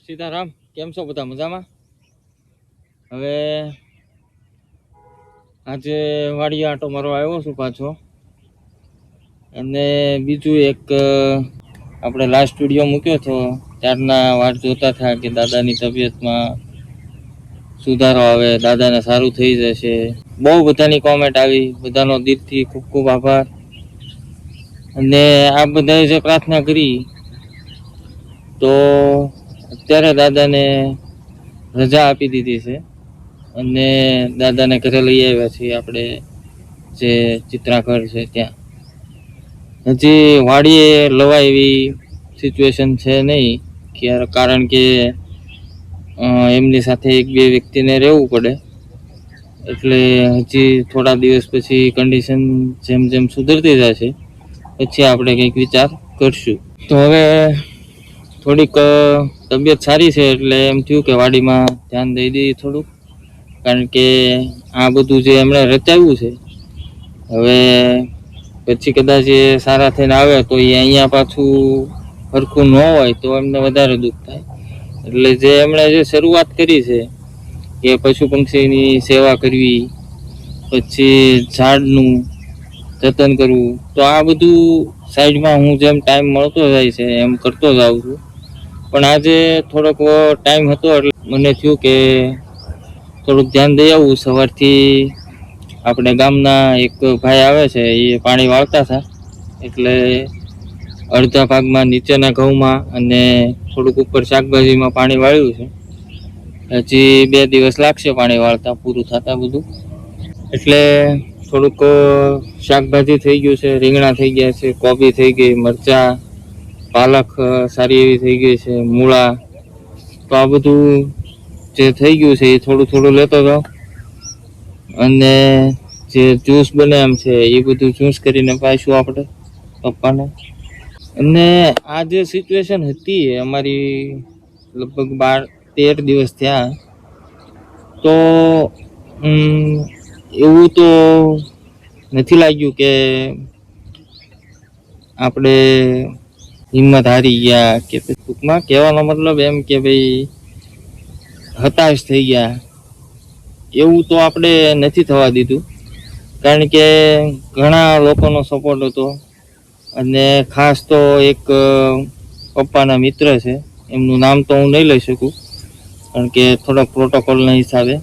સીતારામ, કેમ છો બધા? મજામાં? હવે આજે વાડી આંટો મારવા આવ્યો છું પાછો. અને બીજું એક આપણે લાસ્ટ વિડીયો મૂક્યો હતો ત્યારના વાત જોતા હતા કે દાદાની તબિયતમાં સુધારો આવે, દાદાને સારું થઈ જશે. બહુ બધાની કોમેન્ટ આવી, બધાનો દિલથી ખૂબ ખૂબ આભાર. અને આ બધાએ જે પ્રાર્થના કરી તો અત્યારે દાદાને રજા આપી દીધી છે અને દાદાને ઘરે લઈ આવ્યા છીએ આપણે જે ચિત્રાઘર છે ત્યાં. હજી વાડીએ લવાય એવી સિચ્યુએશન છે નહીં, કારણ કે એમની સાથે એક બે વ્યક્તિને રહેવું પડે. એટલે હજી થોડા દિવસ પછી કન્ડિશન જેમ જેમ સુધરતી જશે પછી આપણે કંઈક વિચાર કરશું. તો હવે થોડીક તબિયત સારી છે એટલે એમ થયું કે વાડીમાં ધ્યાન દઈ દઈએ થોડુંક, કારણ કે આ બધું જે એમણે રચાવ્યું છે હવે પછી કદાચ એ સારા થઈને આવે તો એ અહીંયા પાછું સરખું ન હોય તો એમને વધારે દુઃખ થાય. એટલે જે એમણે જે શરૂઆત કરી છે કે પશુ પંક્ષીની સેવા કરવી, પછી ઝાડનું જતન કરવું, તો આ બધું સાઈડમાં હું જેમ ટાઈમ મળતો જાય છે એમ કરતો જાઉં છું. પણ આજે થોડોક ટાઈમ હતો એટલે મને થયું કે થોડુંક ધ્યાન દઈ આવું. સવારથી આપણે ગામના એક ભાઈ આવે છે એ પાણી વાળતા હતા, એટલે અડધા ભાગમાં નીચેના ઘઉંમાં અને થોડુંક ઉપર શાકભાજીમાં પાણી વાળ્યું છે. હજી 2 દિવસ લાગશે પાણી વાળતા પૂરું થતા બધું. એટલે થોડુંક શાકભાજી થઈ ગયું છે, રીંગણા થઈ ગયા છે, કોબી થઈ ગઈ, મરચાં, પાલક સારી એવી થઈ ગઈ છે, મૂળા. તો આ બધું જે થઈ ગયું છે એ થોડું થોડું લેતો જાઉં અને જે જ્યુસ બને એમ છે એ બધું જ્યુસ કરીને પાઈશું આપણે પપ્પાને. અને આ જે સિચ્યુએશન હતી અમારી લગભગ 12-13 દિવસ થયા, તો એવું તો નથી લાગ્યું કે આપણે હિંમત હારી ગયા કે ટૂંકમાં કહેવાનો મતલબ એમ કે ભાઈ હતાશ થઈ ગયા, એવું તો આપણે નથી થવા દીધું. કારણ કે ઘણા લોકોનો સપોર્ટ હતો અને ખાસ તો એક પપ્પાના મિત્ર છે, એમનું નામ તો હું નહીં લઈ શકું કારણ કે થોડા પ્રોટોકોલના હિસાબે.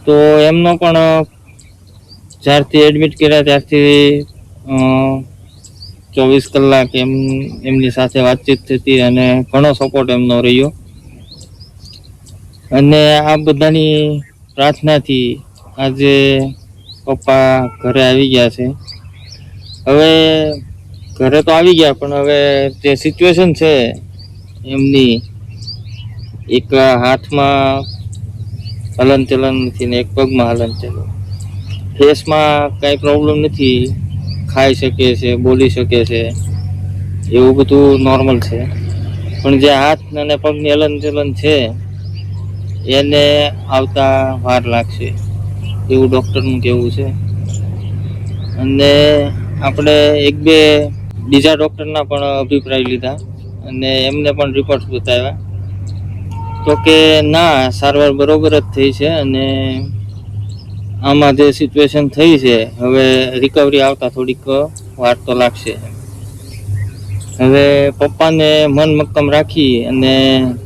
તો એમનો પણ જ્યારથી એડમિટ કર્યા ત્યારથી 24 કલાક એમની સાથે વાતચીત થતી અને ઘણો સપોર્ટ એમનો રહ્યો. અને આ બધાની પ્રાર્થનાથી આજે પપ્પા ઘરે આવી ગયા છે. હવે ઘરે તો આવી ગયા પણ હવે જે સિચ્યુએશન છે એમની, એક હાથમાં હલનચલન નથી ને એક પગમાં હલનચલન, ફેસમાં કાંઈ પ્રોબ્લેમ નથી, ખાઈ શકે છે, બોલી શકે છે, એવું બધું નોર્મલ છે. પણ જે હાથ અને પગની હલનચલન છે એને આવતા વાર લાગશે એવું ડૉક્ટરનું કહેવું છે. અને આપણે 1-2 બીજા ડૉક્ટરના પણ અભિપ્રાય લીધા અને એમને પણ રિપોર્ટ બતાવ્યા તો કે ના, સારવાર બરોબર જ થઈ છે અને આમાં જે સિચ્યુએશન થઈ છે હવે રિકવરી આવતા થોડીક વાર તો લાગશે. હવે પપ્પાને મન મક્કમ રાખી અને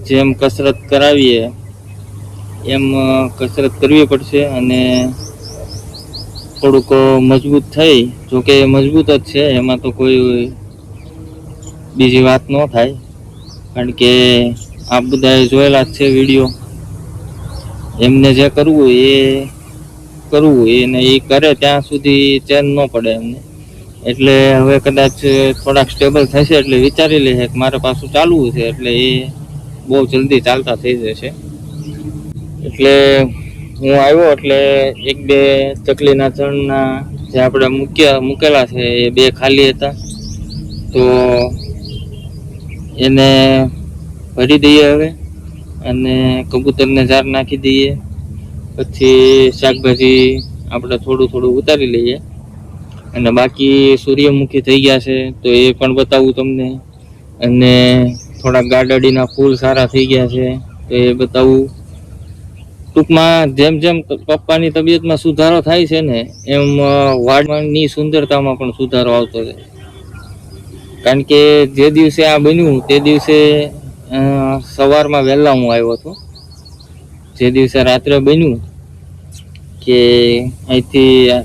જેમ કસરત કરાવીએ એમ કસરત કરવી પડશે અને થોડુંક મજબૂત થઈ, જોકે મજબૂત જ છે, એમાં તો કોઈ બીજી વાત ન થાય, કારણ કે આપ બધાએ જોયેલા જ છે વિડીયો. એમને જે કરવું એ કરવું, એને એ કરે ત્યાં સુધી ચેન ન પડે એમને. એટલે હવે કદાચ થોડાક સ્ટેબલ થશે એટલે વિચારી લે કે મારે પાછું ચાલવું છે, એટલે એ બહુ જલ્દી ચાલતા થઈ જશે. એટલે હું આવ્યો એટલે 1-2 ચકલીના ચણના જે આપણે મૂકેલા છે એ 2 ખાલી હતા, તો એને ભરી દઈએ હવે અને કબૂતરને ઝાર નાખી દઈએ. પછી શાકભાજી આપણે થોડું થોડું ઉતારી લઈએ અને બાકી સૂર્યમુખી થઈ ગયા છે તો એ પણ બતાવું તમને. અને થોડાક ગાડાડીના ફૂલ સારા થઈ ગયા છે તો એ બતાવું. ટૂંકમાં જેમ જેમ પપ્પાની તબિયતમાં સુધારો થાય છે ને એમ વાડની સુંદરતામાં પણ સુધારો આવતો જાય. કારણ કે જે દિવસે આ બન્યું તે દિવસે સવારમાં વહેલા હું આવ્યો હતો. જે દિવસે રાત્રે બન્યું કે અહીંથી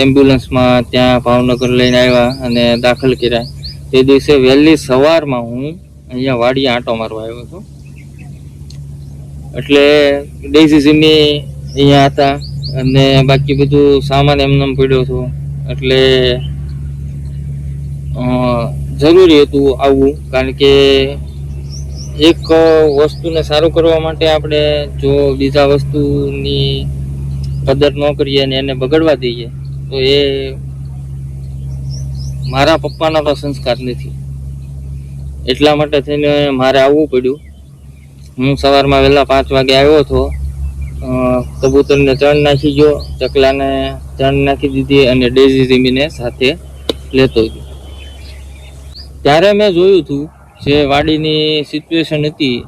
એમ્બ્યુલન્સમાં ત્યાં ભાવનગર લઈને આવ્યા અને દાખલ કર્યા, તે દિવસે વહેલી સવારમાં હું અહીંયા વાડીએ આંટો મારવા આવ્યો હતો. એટલે ડેઝી સિમી અહીંયા હતા અને બાકી બધું સામાન એમને પડ્યો હતો. એટલે જરૂરી હતું આવવું, કારણ કે એક વસ્તુને સારું કરવા માટે આપણે જો બીજા વસ્તુની કદર ન કરીએ અને એને બગડવા દઈએ તો એ મારા પપ્પાના તો સંસ્કાર નથી. એટલા માટે થઈને મારે આવવું પડ્યું. હું સવારમાં વહેલા 5 વાગે આવ્યો હતો. કબૂતરને ચણ નાખી ગયો, ચકલાને ચણ નાખી દીધી અને ડેઝી ઝીમીને સાથે લેતો ગયો. ત્યારે મેં જોયું હતું જે વાડીની સિચ્યુએશન હતી.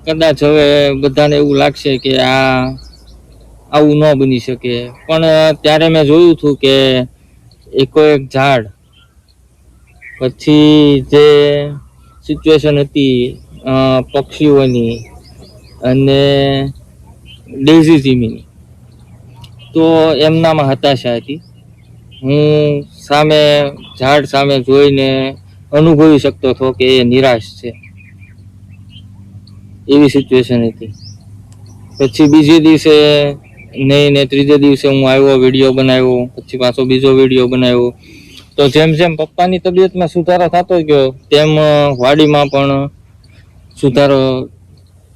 કદાચ હવે બધાને એવું લાગશે કે આવું ન બની શકે, પણ ત્યારે મેં જોયું હતું કે એકો એક ઝાડ, પછી જે સિચ્યુએશન હતી પક્ષીઓની અને ડેઝી ઝીમીની, તો એમનામાં હતાશા હતી. હું સામે ઝાડ સામે જોઈને અનુભવી શકતો હતો કે એ નિરાશ છે, એવી સિચ્યુએશન હતી. પછી બીજે દિવસે નહીં ને ત્રીજે દિવસે હું આવ્યો, વિડીયો બનાવ્યો, પછી પાછો બીજો વિડીયો બનાવ્યો. તો જેમ જેમ પપ્પાની તબિયતમાં સુધારો થતો ગયો તેમ વાડીમાં પણ સુધારો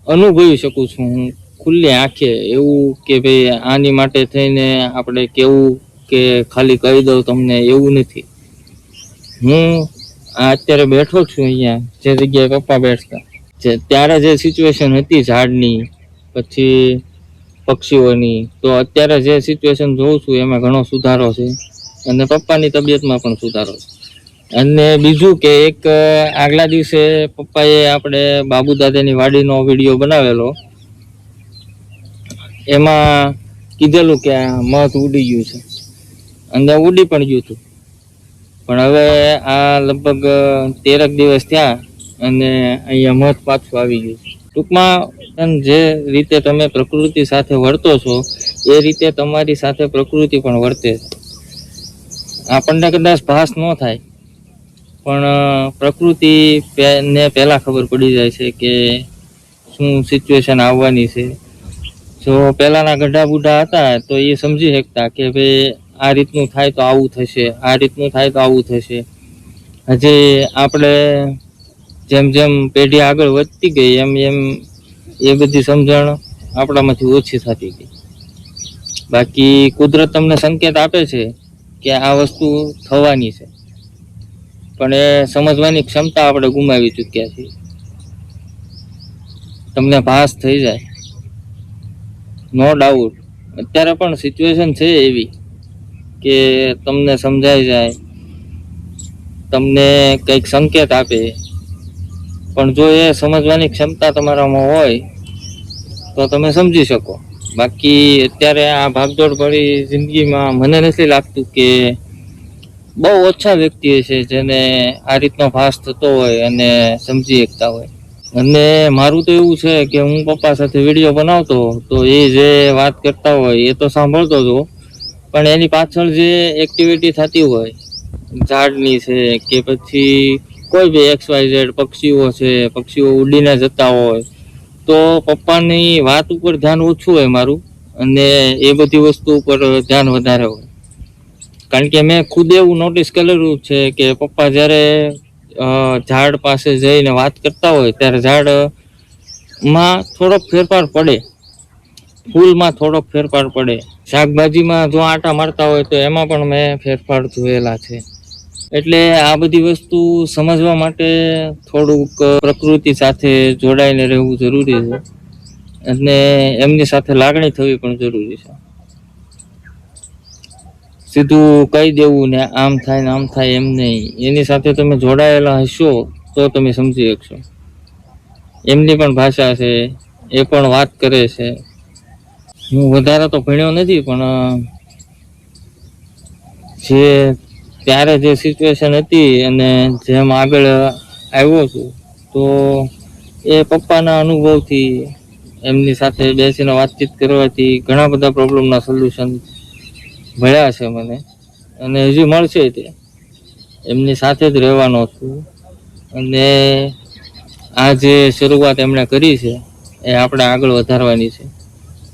અનુભવી શકું છું હું ખુલ્લી આંખે. એવું કે ભાઈ આની માટે થઈને આપણે કેવું કે ખાલી કહી દઉં તમને, એવું નથી. હું અત્યારે બેઠો છું અહીંયા જે જગ્યાએ પપ્પા બેઠતા, ત્યારે જે સિચ્યુએશન હતી ઝાડની પછી પક્ષીઓની, તો અત્યારે જે સિચ્યુએશન જોઉં છું એમાં ઘણો સુધારો છે અને પપ્પાની તબિયતમાં પણ સુધારો છે. અને બીજું કે એક આગલા દિવસે પપ્પાએ આપણે બાબુ દાદાની વાડીનો વિડીયો બનાવેલો, એમાં કીધેલું કે આ મધ ઉડી ગયું છે અને ઉડી પણ ગયું હતું. પણ હવે આ લગભગ 13 દિવસ થયા અને અહીંયા મધ પાછું આવી ગયું છે. ટૂંકમાં જે રીતે તમે પ્રકૃતિ સાથે વર્તો છો એ રીતે તમારી સાથે પ્રકૃતિ પણ વર્તે છે. આપણને કદાચ ભાસ ન થાય, પણ પ્રકૃતિ ને પહેલા ખબર પડી જાય છે કે શું સિચ્યુએશન આવવાની છે. જો પહેલાના ગઢા બુઢા હતા તો એ સમજી શકતા કે ભાઈ આ રીતનું થાય તો આવું થશે, આ રીતનું થાય તો આવું થશે. હજી આપણે જેમ જેમ પેઢી આગળ વધતી ગઈ એમ એમ એ બધી સમજણ આપણામાંથી ઓછી થતી ગઈ. બાકી કુદરત તમને સંકેત આપે છે કે આ વસ્તુ થવાની છે, પણ એ સમજવાની ક્ષમતા આપણે ગુમાવી ચૂક્યા છીએ. તમને ભાસ થઈ જાય, નો ડાઉટ. અત્યારે પણ સિચ્યુએશન છે એવી કે તમને સમજાઈ જાય, તમને કંઈક સંકેત આપે, પણ જો એ સમજવાની ક્ષમતા તમારામાં હોય તો તમે સમજી શકો. બાકી અત્યારે આ ભાગદોડ ભરી જિંદગીમાં મને નથી લાગતું કે બહુ ઓછા વ્યક્તિ છે જેને આ રીતનો ભાસ થતો હોય અને સમજી શકતા હોય. અને મારું તો એવું છે કે હું પપ્પા સાથે વિડીયો બનાવતો તો એ જે વાત કરતા હોય એ તો સાંભળતો હતો, પણ એની પાછળ જે એક્ટિવિટી થતી હોય ઝાડની છે કે પછી કોઈ બી XYZ પક્ષીઓ છે, પક્ષીઓ ઉડીને જતા હોય, તો પપ્પાની વાત ઉપર ધ્યાન ઓછું હોય મારું અને એ બધી વસ્તુ ઉપર ધ્યાન વધારે હોય. કારણ કે મેં ખુદ એવું નોટિસ કરેલું છે કે પપ્પા જ્યારે ઝાડ પાસે જઈને વાત કરતા હોય ત્યારે ઝાડમાં થોડોક ફેરફાર પડે, ફૂલમાં થોડોક ફેરફાર પડે, શાકભાજીમાં જો આટા મારતા હોય તો એમાં પણ મેં ફેરફાર જોયેલા છે. એટલે આ બધી વસ્તુ સમજવા માટે થોડુંક પ્રકૃતિ સાથે જોડાઈને રહેવું જરૂરી છે અને એમની સાથે લાગણી થવી પણ જરૂરી છે. સીધું કહી દેવું ને આમ થાય ને આમ થાય એમ નહીં. એની સાથે તમે જોડાયેલા હશો તો તમે સમજી શકશો. એમની પણ ભાષા છે, એ પણ વાત કરે છે. હું વધારે તો ભણ્યો નથી, પણ જે ત્યારે જે સિચ્યુએશન હતી અને જેમ આગળ આવ્યો છું, તો એ પપ્પાના અનુભવથી, એમની સાથે બેસીને વાતચીત કરવાથી ઘણા બધા પ્રોબ્લેમના સોલ્યુશન મળ્યા છે મને, અને હજી મળશે. તે એમની સાથે જ રહેવાનો છું, અને આ જે શરૂઆત એમણે કરી છે એ આપણે આગળ વધારવાની છે.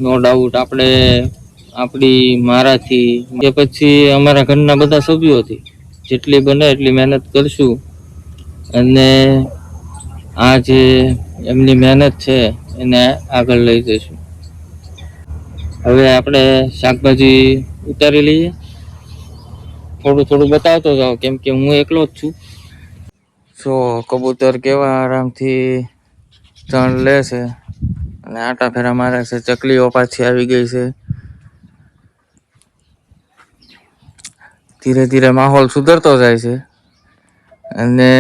નો ડાઉટ આપણે આપણી મારાથી કે પછી અમારા ઘરના બધા સભ્યોથી જેટલી બને એટલી મહેનત કરશું, અને આ જે એમની મહેનત છે એને આગળ લઈ જઈશું. હવે આપણે શાકભાજી ઉતારી લઈએ. થોડું થોડું બતાવતો જાઓ, કેમ કે હું એકલો જ છું. જો કબૂતર કેવા આરામથી ચણ લે છે અને આટા ફેરા મારે છે. ચકલીઓ પાછી આવી ગઈ છે. ધીરે ધીરે માહોલ સુધરતો જાય છે, અને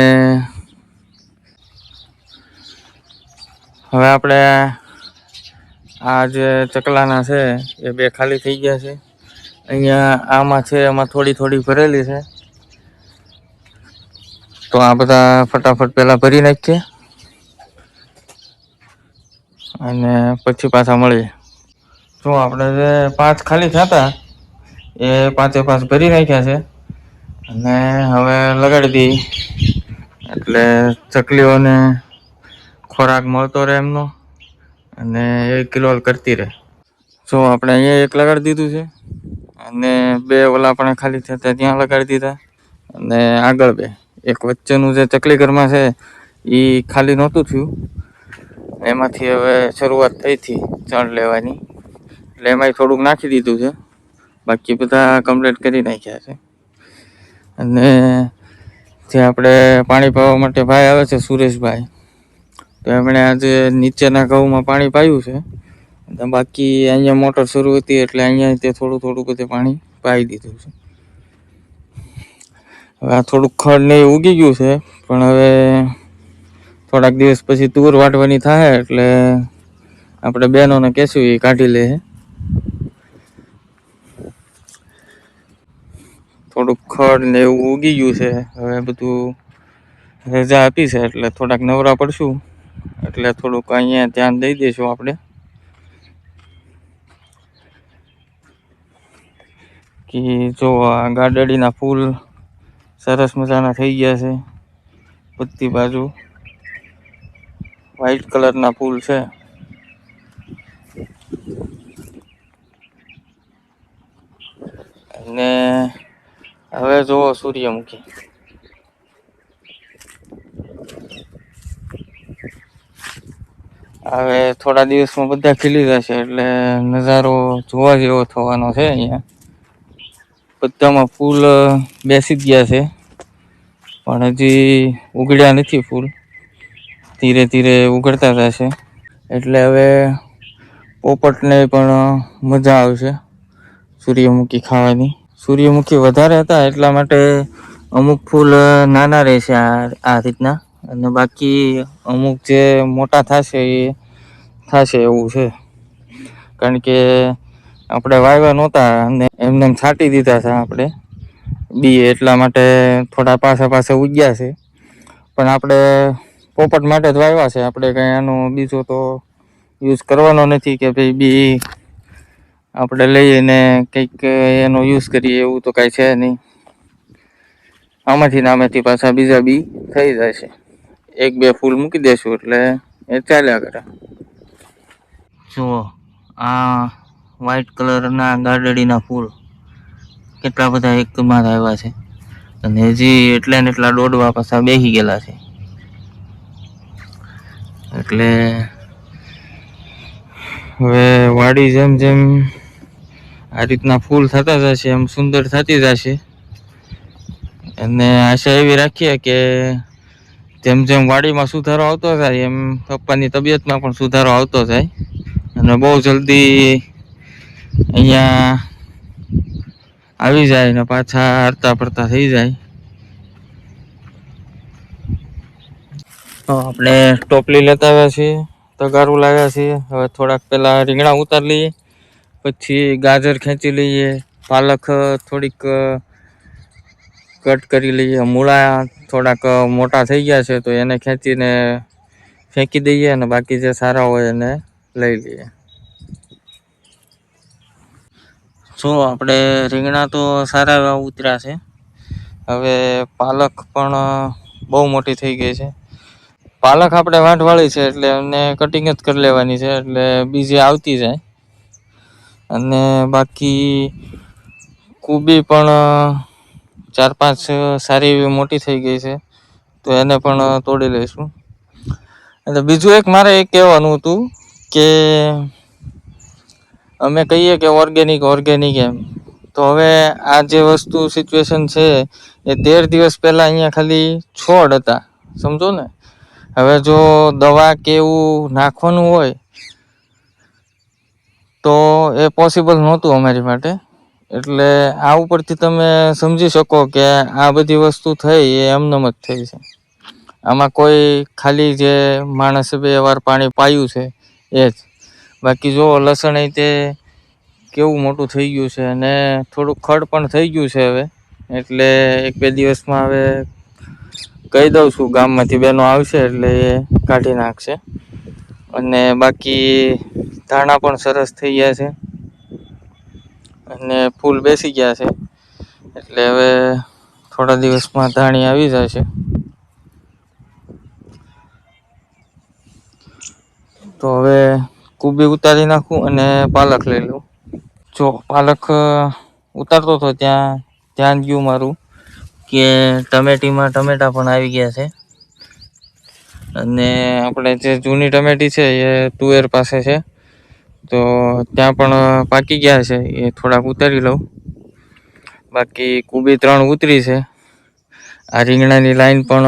હવે આપણે આ જે ચકલાના છે એ બે ખાલી થઈ ગયા છે. અહીંયા આમાં છે, એમાં થોડી થોડી ભરેલી છે, તો આ બધા ફટાફટ પેલા ભરી નાખીએ અને પછી પાછા મળીએ. જો આપણે જે 5 ખાલી થતા એ 5 ભરી નાખ્યા છે, અને હવે લગાડી દઈ એટલે ચકલીઓને ખોરાક મળતો રહે એમનો, અને એ કિલોલ કરતી રહે. જો આપણે અહીંયા એક લગાડી દીધું છે, અને 2 ઓલા પણ ખાલી થતા ત્યાં લગાડી દીધા, અને આગળ 2 એક વચ્ચેનું જે ચકલી ઘરમાં છે એ ખાલી નહોતું થયું, એમાંથી હવે શરૂઆત થઈ હતી ચણ લેવાની, એટલે એમાંય થોડુંક નાખી દીધું છે. બાકી બધા કમ્પ્લીટ કરી નાખ્યા છે. અને જે આપણે પાણી પાવા માટે ભાઈ આવે છે, સુરેશભાઈ, તો એમણે આજે નીચેના ઘઉંમાં પાણી પાયું છે. બાકી અહીંયા મોટર શરૂ હતી એટલે અહીંયા તે થોડું થોડું બધે પાણી પાઈ દીધું છે. હવે આ થોડુંક ખડ ને ઉગી ગયું છે, પણ હવે થોડાક દિવસ પછી તુર વાટવાની થાય એટલે આપણે બહેનોને કહેશું એ કાઢી લે. થોડુંક ખડ ને એવું ઉગી ગયું છે. હવે બધું રજા આપી છે એટલે થોડાક નવરા પડશું, એટલે થોડુંક અહીંયા ધ્યાન દઈ દઈશું આપણે. કે જો આ ગાડડીના ફૂલ સરસ મજાના થઈ ગયા છે. બધી બાજુ વ્હાઈટ કલરના ફૂલ છે. અને હવે જોવો સૂર્યમુખી. હવે થોડા દિવસમાં બધા ખીલી જશે એટલે નજારો જોવા જેવો થવાનો છે. અહીંયા બધામાં ફૂલ બેસી જ ગયા છે, પણ હજી ઉગડ્યા નથી ફૂલ. ધીરે ધીરે ઉગડતા જશે એટલે હવે પોપટને પણ મજા આવશે સૂર્યમુખી ખાવાની. સૂર્યમુખી વધારે હતા એટલા માટે અમુક ફૂલ નાના રહેશે આ રીતના, અને બાકી અમુક જે મોટા થશે એ થશે એવું છે. કારણ કે આપણે વાવ્યા નહોતા અને એમને છાંટી દીધા છે આપણે બી, એટલા માટે થોડા પાછા ઉગ્યા છે. પણ આપણે પોપટ માટે જ વાવ્યા છે, આપણે કંઈ આનો બીજો તો યુઝ કરવાનો નથી કે ભાઈ બી આપણે લઈને કંઈક એનો યુઝ કરીએ એવું તો કાંઈ છે નહીં. આમાંથી પાછા બીજા બી થઈ જાય છે. 1-2 ફૂલ મૂકી દેશું એટલે એ ચાલ્યા કરે. જુઓ આ વ્હાઈટ કલરના ગાડડીના ફૂલ કેટલા બધા એકમાં આવ્યા છે, અને હજી એટલા ને એટલા દોડવા પાછા બેસી ગયેલા છે. એટલે હવે વાડી જેમ જેમ આ રીતના ફૂલ થતા જશે એમ સુંદર થતી જશે, અને આશા એવી રાખીએ કે જેમ જેમ વાડીમાં સુધારો આવતો જાય એમ પપ્પાની તબિયતમાં પણ સુધારો આવતો જાય, અને બહુ જલ્દી અહીંયા આવી જાય ને પાછા હરતા ફરતા થઈ જાય. આપણે ટોપલી લેતા આવ્યા છીએ, તગારું લાવ્યા છીએ. હવે થોડાક પહેલાં રીંગણા ઉતારી લઈએ, પછી ગાજર ખેંચી લઈએ, પાલક થોડીક કટ કરી લઈએ, મૂળા થોડાક મોટા થઈ ગયા છે તો એને ખેંચીને ફેંકી દઈએ અને બાકી જે સારા હોય એને લઈ લઈએ. જો આપણે રીંગણા તો સારા એવા ઉતર્યા છે. હવે પાલક પણ બહુ મોટી થઈ ગઈ છે. પાલક આપણે વાંઢવાળી છે એટલે એમને કટિંગ જ કરી લેવાની છે, એટલે બીજી આવતી જાય. અને બાકી કુબી પણ 4-5 સારી એવી મોટી થઈ ગઈ છે તો એને પણ તોડી લઈશું. એટલે બીજું એક મારે એ કહેવાનું હતું કે અમે કહીએ કે ઓર્ગેનિક એમ, તો હવે આ જે વસ્તુ સિચ્યુએશન છે એ 13 દિવસ પહેલા અહીંયા ખાલી છોડ હતા, સમજો ને. હવે જો દવા કે એવું નાખવાનું હોય તો એ પોસિબલ નહોતું અમારી માટે. એટલે આ ઉપરથી તમે સમજી શકો કે આ બધી વસ્તુ થઈ એ એમનેમ જ થઈ છે. આમાં કોઈ ખાલી જે માણસે 2 વાર પાણી પાયું છે એ જ. બાકી જો લસણ એ તે કેવું મોટું થઈ ગયું છે અને થોડુંક ખડ પણ થઈ ગયું છે હવે. એટલે 1-2 દિવસમાં હવે કહી દઉં છું, ગામમાંથી બહેનો આવશે એટલે એ કાઢી નાખશે. અને બાકી ધાણા પણ સરસ થઈ ગયા છે અને ફૂલ બેસી ગયા છે. એટલે હવે થોડા દિવસમાં ધાણી આવી જશે. તો હવે કુબી ઉતારી નાખું અને પાલક લઈ લઉં. જો પાલક ઉતારતો હતો ત્યાં ધ્યાન ગયું મારું કે ટમેટીમાં ટમેટા પણ આવી ગયા છે. અને આપણે જે જૂની ટમેટી છે એ તુવેર પાસે છે તો ત્યાં પણ પાકી ગયા છે, એ થોડાક ઉતારી લઉં. બાકી કુબી 3 ઉતરી છે. આ રીંગણાની લાઈન પણ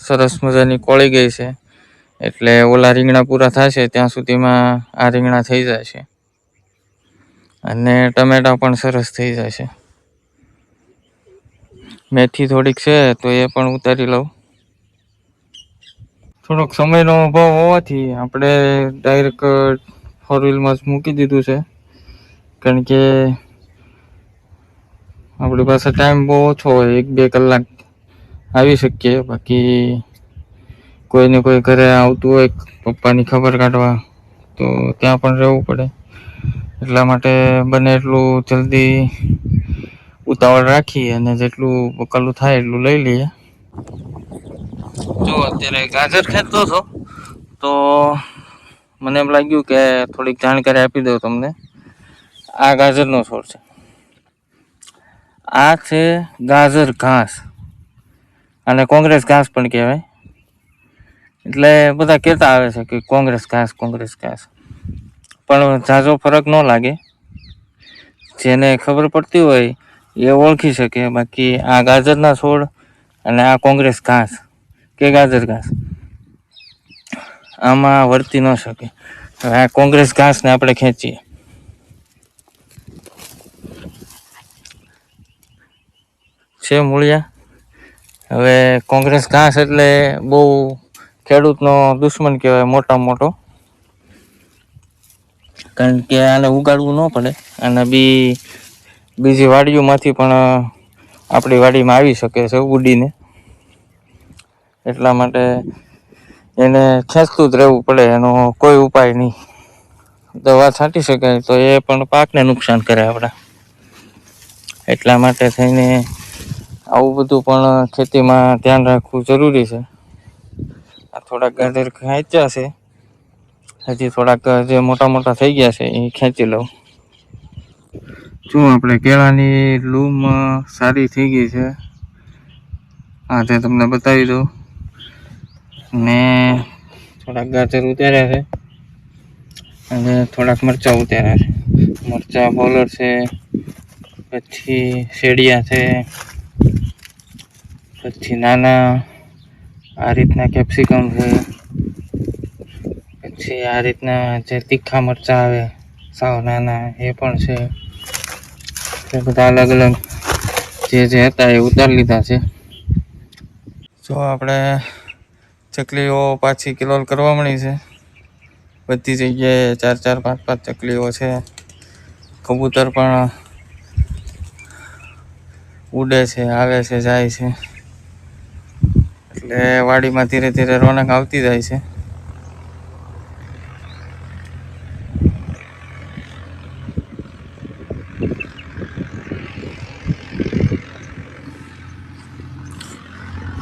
સરસ મજાની કોળી ગઈ છે, એટલે ઓલા રીંગણા પૂરા થશે ત્યાં સુધીમાં આ રીંગણા થઈ જાય છે. અને ટમેટા પણ સરસ થઈ જાય છે. મેથી થોડીક છે તો એ પણ ઉતારી લઉં. થોડોક સમયનો અભાવ હોવાથી આપણે ડાયરેક્ટ 4 વ્હીલમાં જ મૂકી દીધું છે, કારણ કે આપણી પાસે ટાઈમ બહુ ઓછો હોય, 1-2 કલાક આવી શકીએ. બાકી કોઈને કોઈ ઘરે આવતું હોય પપ્પાની ખબર કાઢવા તો ત્યાં પણ રહેવું પડે. એટલા માટે બને એટલું જલ્દી ઉતાવળ રાખી અને જેટલું બકાલું થાય એટલું લઈ લઈએ. જો અત્યારે ગાજર ખેંચતો હતો તો મને એમ લાગ્યું કે થોડીક જાણકારી આપી દઉં તમને. આ ગાજરનો છોડ છે, આ છે ગાજર ઘાસ, અને કોંગ્રેસ ઘાસ પણ કહેવાય. એટલે બધા કહેતા આવે છે કે કોંગ્રેસ ઘાસ, પણ ઝાઝો ફરક ન લાગે. જેને ખબર પડતી હોય એ ઓળખી શકે. બાકી આ ગાજરના છોડ અને આ કોંગ્રેસ ઘાસ કે ગાજર ઘાસ આમાં વર્તી ન શકે. હવે આ કોંગ્રેસ ઘાસને આપણે ખેંચીએ. છે મૂળિયા. હવે કોંગ્રેસ ઘાસ એટલે બહુ ખેડૂતનો દુશ્મન કહેવાય, મોટામાં મોટો. કારણ કે આને ઉગાડવું ન પડે, અને બીજી વાડીઓમાંથી પણ આપણી વાડીમાં આવી શકે છે ઉડીને. એટલા માટે એને ખેંચતું જ રહેવું પડે, એનો કોઈ ઉપાય નહીં. દવા છાંટી શકાય તો એ પણ પાકને નુકસાન કરે આપણા. એટલા માટે થઈને આવું બધું પણ ખેતીમાં ધ્યાન રાખવું જરૂરી છે. આ થોડાક ગાજર ખેંચ્યા છે, હજી થોડાક જે મોટા થઈ ગયા છે એ ખેંચી લઉં. જો આપણે કેળાની લૂમ સારી થઈ ગઈ છે, આ તે તમને બતાવી દઉં. ને થોડાક ગાજર ઉતાર્યા છે અને થોડાક મરચાં ઉતાર્યા છે. મરચાં બોલર છે, પછી શેડિયા છે, પછી નાના આ રીતના કેપ્સિકમ છે, પછી આ રીતના જે તીખા મરચાં આવે સાવ નાના એ પણ છે. એ બધા અલગ અલગ જે હતા એ ઉતારી લીધા છે. જો આપણે ચકલીઓ પાછી કિલોલ કરવા મળી છે. બધી જગ્યાએ 4-4, 5-5 ચકલીઓ છે. કબૂતર પણ ઉડે છે, આવે છે, જાય છે. એટલે વાડીમાં ધીરે ધીરે રોનક આવતી જાય છે.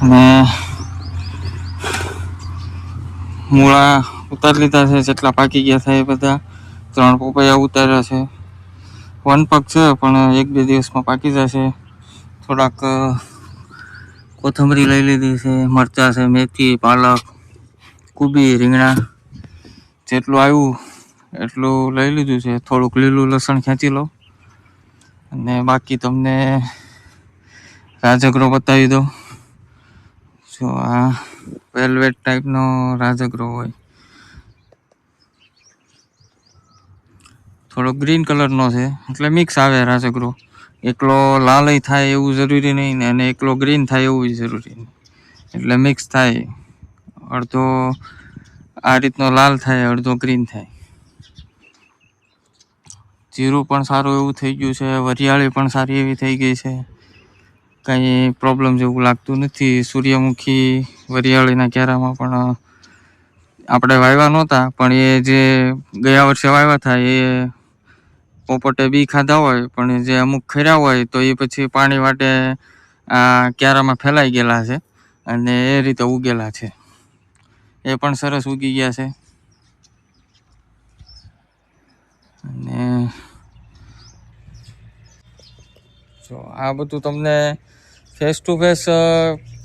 અને મૂળા ઉતારી લીધા છે, જેટલા પાકી ગયા છે એ બધા. 3 પપૈયા ઉતાર્યા છે. 1 પગ છે, પણ 1-2 દિવસમાં પાકી જશે. થોડાક કોથમરી લઈ લીધી છે, મરચાં છે, મેથી, પાલક, કુબી, રીંગણા, જેટલું આવ્યું એટલું લઈ લીધું છે. થોડુંક લીલું લસણ ખેંચી લો અને બાકી તમને રાજગરો બતાવી દો. જો આ વેલ્વેટ ટાઈપનો રાજગરો હોય, થોડો ગ્રીન કલરનો છે, એટલે મિક્સ આવે રાજગરો. એકલો લાલ થાય એવું જરૂરી નહીં ને અને એકલો ગ્રીન થાય એવું જરૂરી નહીં, એટલે મિક્સ થાય. અડધો આ રીતનો લાલ થાય, અડધો ગ્રીન થાય. જીરું પણ સારું એવું થઈ ગયું છે. વરિયાળી પણ સારી એવી થઈ ગઈ છે. કંઈ પ્રોબ્લેમ જેવું લાગતું નથી. સૂર્યમુખી વરિયાળીના ક્યારામાં પણ આપણે વાવ્યા નહોતા, પણ એ જે ગયા વર્ષે વાવ્યા હતા એ પોપટે બી ખાધા હોય, પણ જે અમુક ખર્યા હોય તો એ પછી પાણી વાટે આ ક્યારામાં ફેલાઈ ગયેલા છે અને એ રીતે ઉગેલા છે. એ પણ સરસ ઉગી ગયા છે. અને જો આ બધું તમને ફેસ ટુ ફેસ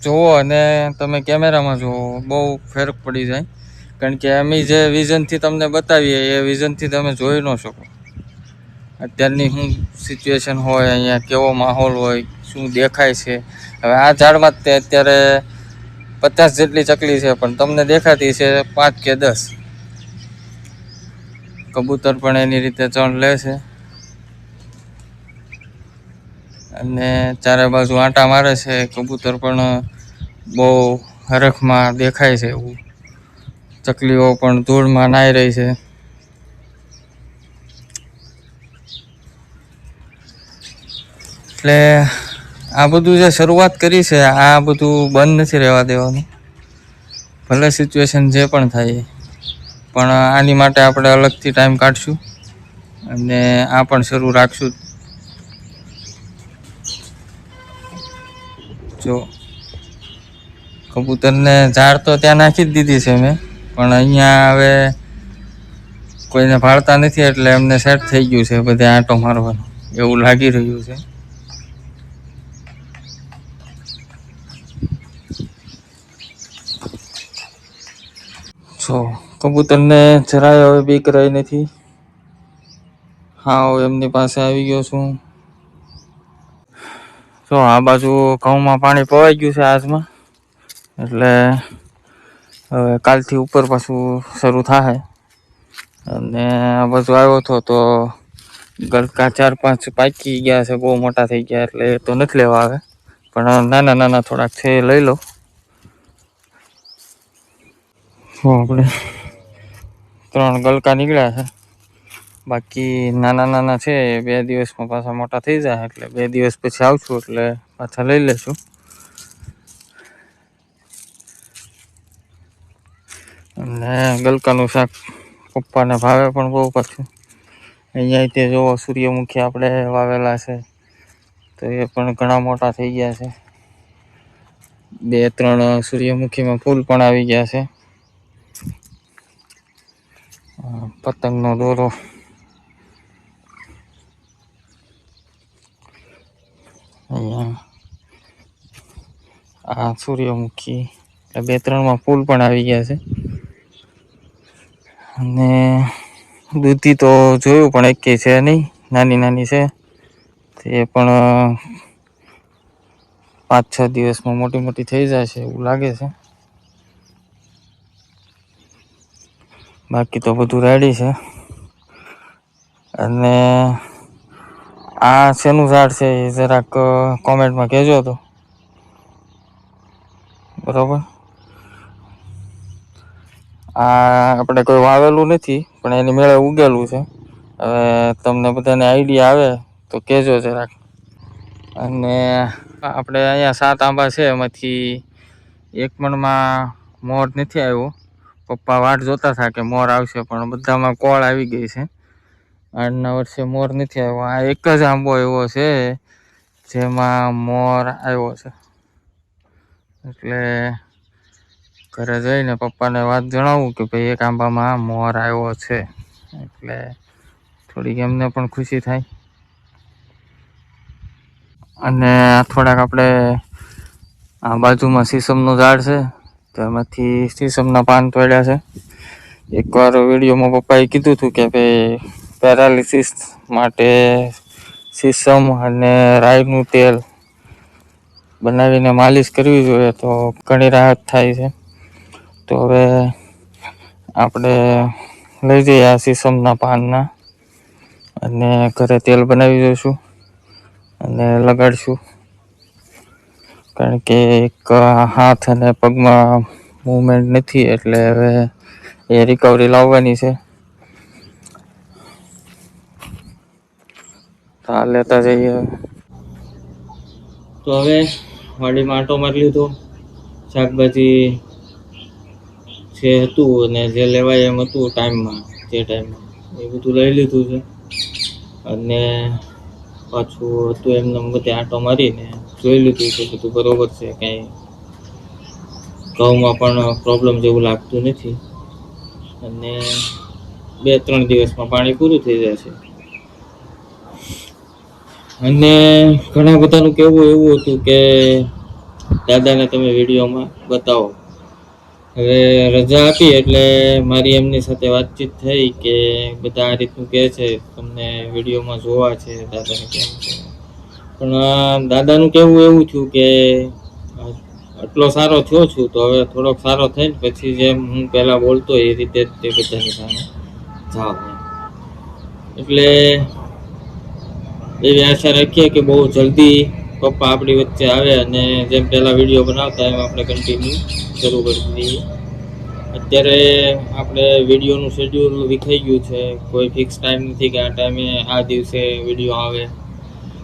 જોવો અને તમે કેમેરામાં જોવો, બહુ ફરક પડી જાય. કારણ કે અમે જે વિઝનથી તમને બતાવીએ એ વિઝનથી તમે જોઈ ન શકો. અત્યારની શું સિચ્યુએશન હોય, અહીંયા કેવો માહોલ હોય, શું દેખાય છે. હવે આ ઝાડમાં તે અત્યારે 50 જેટલી ચકલી છે, પણ તમને દેખાતી છે 5 કે 10. કબૂતર પણ એની રીતે ચણ લે છે અને ચારે બાજુ આંટા મારે છે. કબૂતર પણ બહુ હરખમાં દેખાય છે એવું. ચકલીઓ પણ ધૂળમાં નાહી રહી છે. એટલે આ બધું જે શરૂઆત કરી છે, આ બધું બંધ નથી રહેવા દેવાનું. ભલે સિચ્યુએશન જે પણ થાય, પણ આની માટે આપણે અલગથી ટાઈમ કાઢશું અને આ પણ શરૂ રાખશું. જો કબૂતરને ઝાડ તો ત્યાં નાખી જ દીધી છે મેં, પણ અહીંયા હવે કોઈને ભાળતા નથી એટલે એમને સેટ થઈ ગયું છે બધે આંટો મારવાનું એવું લાગી રહ્યું છે. જો કબૂતરને જરાય હવે બીક રહી નથી. હા, એમની પાસે આવી ગયો છું. જો આ બાજુ ઘઉંમાં પાણી પવાઈ ગયું છે આજમાં, એટલે હવે કાલથી ઉપર પાછું શરૂ થાય. અને આ બાજુ આવ્યો હતો તો ગલકા 4-5 પાકી ગયા છે, બહુ મોટા થઈ ગયા, એટલે એ તો નથી લેવા આવે, પણ નાના નાના થોડાક છે એ લઈ લો. આપણે 3 ગલકા નીકળ્યા છે, બાકી નાના નાના છે. 2 દિવસમાં પાછા મોટા થઈ જાય, એટલે 2 દિવસ પછી આવશું એટલે પાછા લઈ લેશું. અને ગલકાનું શાક પપ્પાને ભાવે પણ બહુ પાછું. અહીંયા તે જોવો સૂર્યમુખી આપણે વાવેલા છે તો એ પણ ઘણા મોટા થઈ ગયા છે. 2-3 સૂર્યમુખીમાં ફૂલ પણ આવી ગયા છે. પતંગનો દોરો, અહીંયા આ સૂર્યમુખી, 2-3માં ફૂલ પણ આવી ગયા છે. અને દૂધી તો જોયું પણ એક છે નહીં, નાની નાની છે. તે પણ 5-6 દિવસમાં મોટી મોટી થઈ જાય છે એવું લાગે છે. બાકી તો બધું રેડી છે. અને આ શેનું ઝાડ છે એ જરાક કોમેન્ટમાં કહેજો તો, બરાબર. આ આપણે કોઈ વાવેલું નથી, પણ એની મેળે ઉગેલું છે. હવે તમને બધાને આઈડિયા આવે તો કહેજો જરાક. અને આપણે અહીંયા 7 આંબા છે, એમાંથી એક મણમાં મોર નથી આવ્યો. પપ્પા વાટ જોતા હતા કે મોર આવશે, પણ બધામાં કોળ આવી ગઈ છે. આજના વર્ષે મોર નથી આવ્યો. આ એક જ આંબો એવો છે જેમાં મોર આવ્યો છે. એટલે ઘરે જઈને પપ્પાને વાત જણાવું કે ભાઈ એક આંબામાં મોર આવ્યો છે, એટલે થોડીક એમને પણ ખુશી થાય. અને થોડાક આપણે આ બાજુમાં સીસમનું ઝાડ છે, તેમાંથી સીસમના પાન તોડ્યા છે. એકવાર વિડીયોમાં પપ્પાએ કીધું હતું કે ભાઈ પેરાલિસિસ માટે સીસમ અને રાઈનું તેલ બનાવીને માલિશ કરવી જોઈએ તો ઘણી રાહત થાય છે. તો હવે આપણે લઈ જઈએ આ સીસમના પાનના અને ઘરે તેલ બનાવી દઈશું અને લગાડશું. કારણ કે એક હાથ અને પગમાં મૂવમેન્ટ નથી, એટલે હવે એ રિકવરી લાવવાની છે. તો આ લેતા જઈએ. તો હવે વાડીમાં આંટો મારી લીધો. શાકભાજી જે હતું અને જે લેવાય એમ હતું ટાઈમમાં, તે ટાઈમમાં એ બધું લઈ લીધું છે. અને પાછું હતું એમને બધે આંટો મારીને જોઈ લીધું કે બધું બરોબર છે, કાંઈ ઘઉંમાં પણ પ્રોબ્લેમ જેવું લાગતું નથી. અને 2-3 દિવસમાં પાણી પૂરું થઈ જશે. અને ઘણા બધાનું કહેવું એવું હતું કે દાદાને તમે વિડીયોમાં બતાવો. હવે રજા આપી એટલે મારી એમની સાથે વાતચીત થઈ કે બધા આ રીતનું કહે છે, તમને વિડીયોમાં જોવા છે દાદાને કેમ છે. પણ દાદાનું કહેવું એવું થયું કે આટલો સારો થયો છું તો હવે થોડોક સારો થાય ને પછી જેમ હું પહેલાં બોલતો એ રીતે જ તે બધાની સામે જાવ. એટલે એવી આશા રાખીએ કે બહુ જલ્દી પપ્પા આપણી વચ્ચે આવે અને જેમ પહેલાં વિડીયો બનાવતા એમ આપણે કન્ટિન્યુ શરૂ કરી દઈએ. અત્યારે આપણે વિડીયોનું શેડ્યુલ વિખાઈ ગયું છે. કોઈ ફિક્સ ટાઈમ નથી કે આ ટાઈમે આ દિવસે વિડીયો આવે.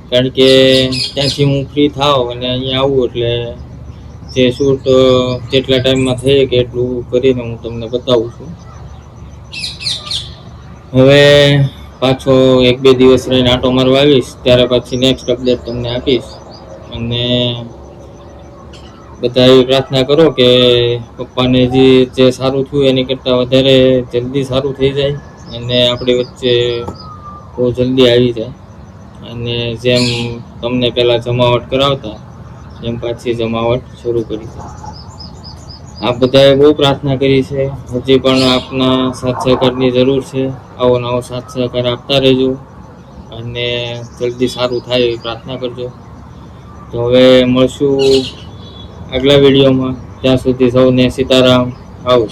કારણ કે ત્યાંથી હું ફ્રી થાવ અને અહીંયા આવું એટલે જે શૂટ જેટલા ટાઈમમાં થઈ કે એટલું કરીને હું તમને બતાવું છું. હવે પાછો 1-2 દિવસ રહીને આંટો મારવા આવીશ, ત્યારે પછી નેક્સ્ટ અપડેટ તમને આપીશ. અને બધા એવી પ્રાર્થના કરો કે પપ્પાને જે સારું થયું એની કરતાં વધારે જલ્દી સારું થઈ જાય અને આપણી વચ્ચે બહુ જલ્દી આવી જાય. અને જેમ તમને પહેલાં જમાવટ કરાવતા એમ પાછી જમાવટ શરૂ કરી છે. આપ બધાએ બહુ પ્રાર્થના કરી છે. હજી પણ આપના સાથ સહકારની જરૂર છે. આવો નવો સાથ સહકાર આપતા રહેજો અને જલ્દી સારું થાય એવી પ્રાર્થના કરજો. તો હવે મળશું આગલા વિડીયોમાં. ત્યાં સુધી સૌને સીતારામ. આવો.